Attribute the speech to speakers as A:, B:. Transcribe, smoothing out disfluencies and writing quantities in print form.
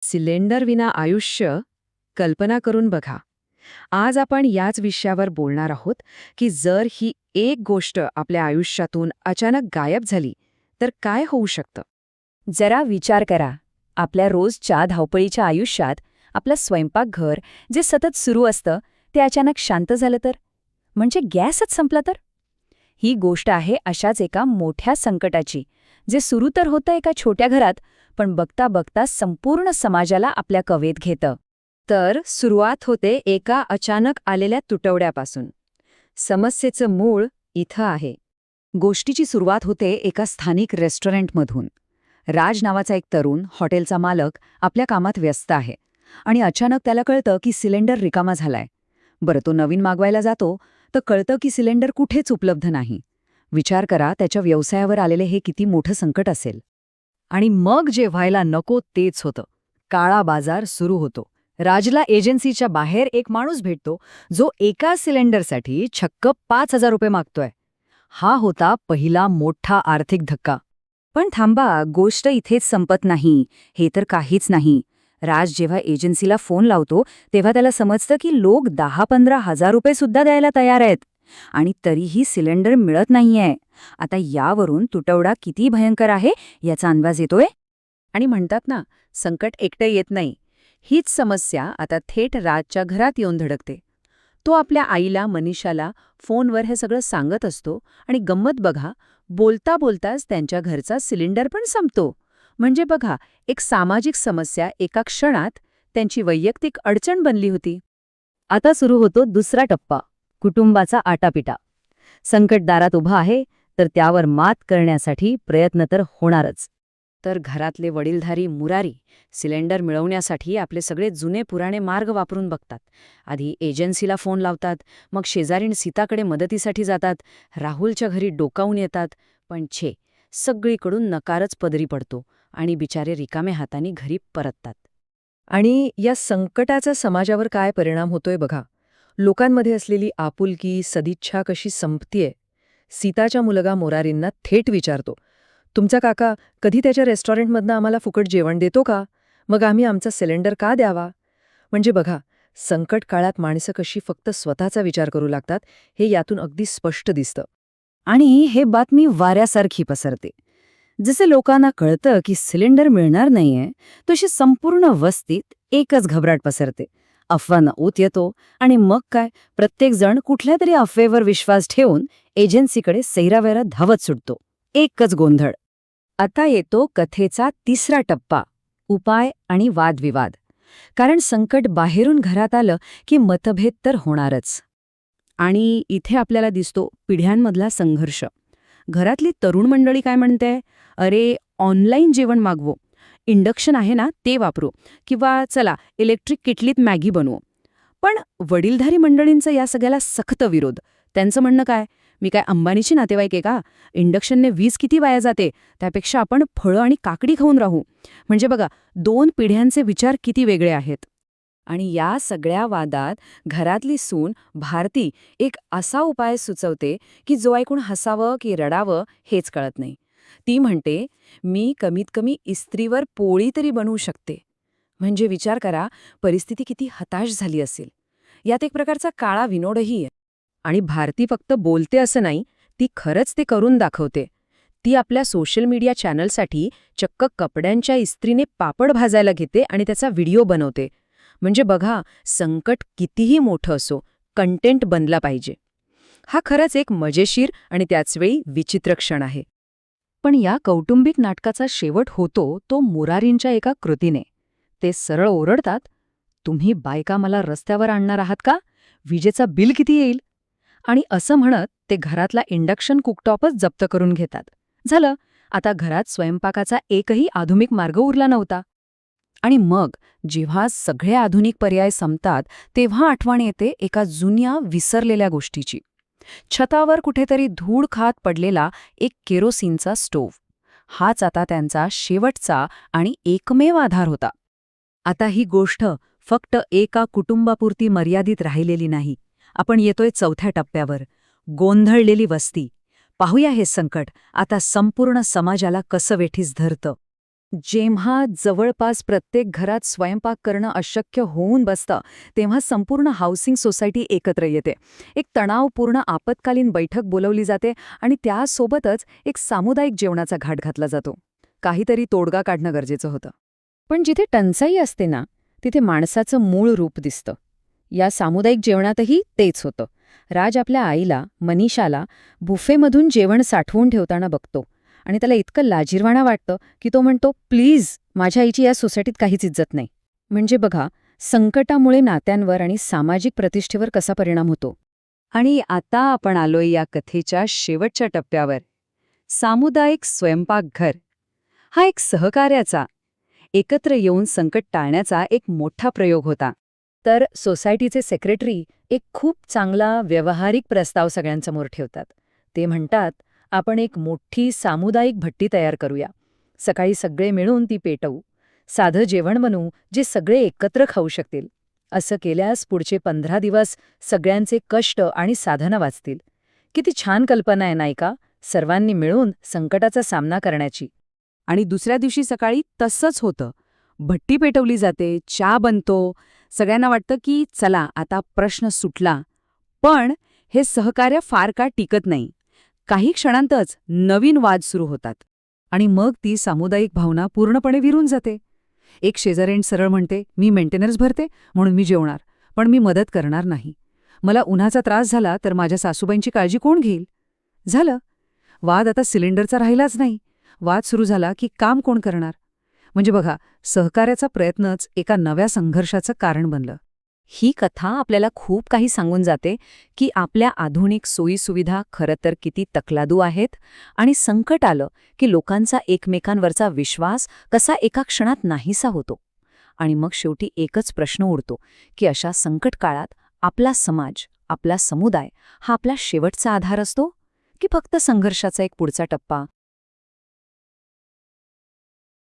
A: सिलेंडरविना आयुष्य कल्पना करून बघा. आज आपण याच विषयावर बोलणार आहोत की जर ही एक गोष्ट आपल्या आयुष्यातून अचानक गायब झाली तर काय होऊ शकतं.
B: जरा विचार करा. आपल्या रोजच्या धावपळीच्या आयुष्यात आपलं स्वयंपाकघर जे सतत सुरू असतं ते अचानक शांत झालं तर, म्हणजे गॅसच संपला तर. ही गोष्ट आहे अशाच एका मोठ्या संकटाची, जे सुरू तर होतं एका छोट्या घरात, पण बघता बघता संपूर्ण समाजाला आपल्या कवेत घेतं.
A: तर सुरुवात होते एका अचानक आलेल्या तुटवड्यापासून. समस्येचं मूळ इथं आहे. गोष्टीची सुरुवात होते एका स्थानिक रेस्टॉरंटमधून. राज नावाचा एक तरुण हॉटेलचा मालक आपल्या कामात व्यस्त आहे आणि अचानक त्याला कळतं की सिलेंडर रिकामा झालाय. बरं, तो नवीन मागवायला जातो तर कळतं की सिलेंडर कुठेच उपलब्ध नाही. विचार करा, त्याच्या व्यवसायावर आलेले हे किती मोठं संकट असेल.
B: आणि मग जे व्हायला नको तेच होतं. काळा बाजार सुरू होतो. राजला एजन्सीच्या बाहेर एक माणूस भेटतो जो एका सिलेंडरसाठी चक्क 5,000 रुपये मागतोय. हा होता पहिला मोठा आर्थिक धक्का.
A: पण थांबा, गोष्ट इथेच संपत नाही. हे तर काहीच नाही. राज जेव्हा एजन्सीला फोन लावतो तेव्हा त्याला समजतं की लोक 10-15 हजार रुपये सुद्धा द्यायला तयार आहेत आणि तरीही सिलेंडर मिळत नाहीये. आता यावरून तुटवडा किती भयंकर आहे याचा अंदाज येतोय. आणि म्हणतात ना, संकट एकटं येत नाही. हीच समस्या आता थेट राजच्या घरात येऊन धडकते. तो आपल्या आईला मनीषाला फोनवर हे सगळं सांगत असतो आणि गंमत बघा, बोलता बोलताच त्यांच्या घरचा सिलेंडर पण संपतो. म्हणजे बघा, एक सामाजिक समस्या एका क्षणात त्यांची वैयक्तिक अडचण बनली होती.
B: आता सुरू होतो दुसरा टप्पा, कुटुंबाचा आटापिटा. संकट दारात उभा आहे तर त्यावर मात करण्यासाठी प्रयत्न तर होणारच.
A: तर घरातले वडीलधारी मुरारी सिलेंडर मिळवण्यासाठी आपले सगळे जुने पुराणे मार्ग वापरून बघतात. आधी एजन्सीला फोन लावतात, मग शेजारीण सीताकडे मदतीसाठी जातात, राहुलच्या घरी डोकावून येतात. पण सगळीकडून नकारच पदरी पडतो आणि बिचारे रिकामे हाताने घरी परततात. आणि या संकटाचा समाजावर काय परिणाम होतोय बघा. लोकांमध्ये असलेली आपुलकी, सदिच्छा कशी संपतीये. सीताचा मुलगा मोरारींना थेट विचारतो, तुमचा काका कधी त्याच्या रेस्टॉरंटमधनं आम्हाला फुकट जेवण देतो का? मग आम्ही आमचा सिलेंडर का द्यावा? म्हणजे बघा, संकट काळात माणसं कशी फक्त स्वतःचा विचार करू लागतात हे यातून अगदी स्पष्ट दिसतं.
B: आणि हे बातमी वाऱ्यासारखी पसरते. जसे लोकांना कळतं की सिलेंडर मिळणार नाहीये, तशी संपूर्ण वस्तीत एकच घबराट पसरते. अफवांना ऊत येतो आणि मग काय, प्रत्येकजण कुठल्या तरी अफवेवर विश्वास ठेवून एजन्सीकडे सैरावैरा धावत सुटतो. एकच गोंधळ.
A: आता येतो कथेचा तिसरा टप्पा, उपाय आणि वादविवाद. कारण संकट बाहेरून घरात आलं की मतभेद तर होणारच. आणि इथे आपल्याला दिसतो पिढ्यांमधला संघर्ष. घरातली तरुण मंडळी काय म्हणते, अरे ऑनलाईन जेवण मागवू, इंडक्शन आहे ना ते वापरू, किंवा चला इलेक्ट्रिक किटलीत मॅगी बनवू. पण वडीलधारी मंडळींचा या सगळ्याला सख्त विरोध. त्यांचं म्हणणं काय, मी काय अंबानीची नातेवाईक आहे का? इंडक्शनने वीज किती वाया जाते, त्यापेक्षा आपण फळं आणि काकडी खाऊन राहू. म्हणजे बघा, 2 पिढ्यांचे विचार किती वेगळे आहेत. आणि या सगळ्या वादात घरातली सून भारती एक असा उपाय सुचवते की जो ऐकून हसावं की रडावं हेच कळत नाही. ती म्हणते, मी कमीत कमी इस्त्रीवर पोळी तरी बनवू शकते. म्हणजे विचार करा, परिस्थिती किती हताश झाली असेल. यात एक प्रकारचा काळा विनोदही आहे. आणि भारती फक्त बोलते असं नाही, ती खरंच ते करून दाखवते. ती आपल्या सोशल मीडिया चॅनलसाठी चक्क कपड्यांच्या इस्त्रीने पापड भाजायला घेते आणि त्याचा व्हिडिओ बनवते. म्हणजे बघा, संकट कितीही मोठं असो, कंटेंट बनला पाहिजे. हा खरंच एक मजेशीर आणि त्याचवेळी विचित्र क्षण आहे. पण या कौटुंबिक नाटकाचा शेवट होतो तो मुरारींच्या एका कृतीने. ते सरळ ओरडतात, तुम्ही बायका मला रस्त्यावर आणणार आहात का? विजेचा बिल किती येईल? आणि असं म्हणत ते घरातला इंडक्शन कुकटॉपच जप्त करून घेतात. झालं, आता घरात स्वयंपाकाचा एकही आधुनिक मार्ग उरला नव्हता. आणि मग जेव्हा सगळे आधुनिक पर्याय संपतात तेव्हा आठवण येते एका जुन्या विसरलेल्या गोष्टीची. छतावर कुठेतरी धूळ खात पडलेला एक केरोसिनचा स्टोव्ह. हाच आता त्यांचा शेवटचा आणि एकमेव आधार होता. आता ही गोष्ट फक्त एका कुटुंबापुरती मर्यादित राहिलेली नाही. आपण येतोय चौथ्या टप्प्यावर, गोंधळलेली वस्ती. पाहूया हे संकट आता संपूर्ण समाजाला कसं वेठीस धरतं. जेव्हा जवळपास प्रत्येक घरात स्वयंपाक करणं अशक्य होऊन बसतं तेव्हा संपूर्ण हाऊसिंग सोसायटी एकत्र येते. एक तणावपूर्ण आपत्कालीन बैठक बोलवली जाते आणि त्यासोबतच एक सामुदायिक जेवणाचा घाट घातला जातो. काहीतरी तोडगा काढणं गरजेचं होतं.
B: पण जिथे टंचाई असते ना, तिथे माणसाचं मूळ रूप दिसतं. या सामुदायिक जेवणातही तेच होतं. राज आपल्या आईला, मनीषाला, बुफेमधून जेवण साठवून ठेवताना बघतो आणि त्याला इतकं लाजिरवाणं वाटतं की तो म्हणतो, प्लीज, माझ्या आईची या सोसायटीत काहीच इज्जत नाही. म्हणजे बघा, संकटामुळे नात्यांवर आणि सामाजिक प्रतिष्ठेवर कसा परिणाम होतो.
A: आणि आता आपण आलोय या कथेच्या शेवटच्या टप्प्यावर. सामुदायिक स्वयंपाकघर हा एक सहकार्याचा, एकत्र येऊन संकट टाळण्याचा एक मोठा प्रयोग होता.
B: तर सोसायटीचे सेक्रेटरी एक खूप चांगला व्यावहारिक प्रस्ताव सगळ्यांसमोर ठेवतात. ते म्हणतात, आपण एक मोठी सामुदायिक भट्टी तयार करूया. सकाळी सगळे मिळून ती पेटवू. साधं जेवण बनवू जे सगळे एकत्र खाऊ शकतील. असं केल्यास पुढचे 15 दिवस सगळ्यांचे कष्ट आणि साधनं वाचतील. किती छान कल्पना आहे नाही का, सर्वांनी मिळून संकटाचा सामना करण्याची.
A: आणि दुसऱ्या दिवशी सकाळी तसंच होतं. भट्टी पेटवली जाते, चहा बनतो. सगळ्यांना वाटतं की चला आता प्रश्न सुटला. पण हे सहकार्य फार काळ टिकत नाही. काही क्षणांतच नवीन वाद सुरू होतात. आणि मग ती सामुदायिक भावना पूर्णपणे विरून जाते. एक शेजारीण सरळ म्हणते, मी मेंटेनन्स भरते म्हणून मी जेवणार, पण मी मदत करणार नाही. मला उन्हाचा त्रास झाला तर माझ्या सासूबाईंची काळजी कोण घेईल? झालं. वाद आता सिलेंडरचा राहिलाच नाही. वाद सुरू झाला की काम कोण करणार? म्हणजे बघा, सहकार्याचा प्रयत्नच एका नव्या संघर्षाचं कारण बनलं.
B: ही कथा आपल्याला खूप काही सांगून जाते की आपल्या आधुनिक सोयीसुविधा खरं तर किती तकलादू आहेत आणि संकट आलं की लोकांचा एकमेकांवरचा विश्वास कसा एका क्षणात नाहीसा होतो. आणि मग शेवटी एकच प्रश्न उरतो की अशा संकट काळात आपला समाज, आपला समुदाय हा आपला शेवटचा आधार असतो की फक्त संघर्षाचा एक पुढचा टप्पा?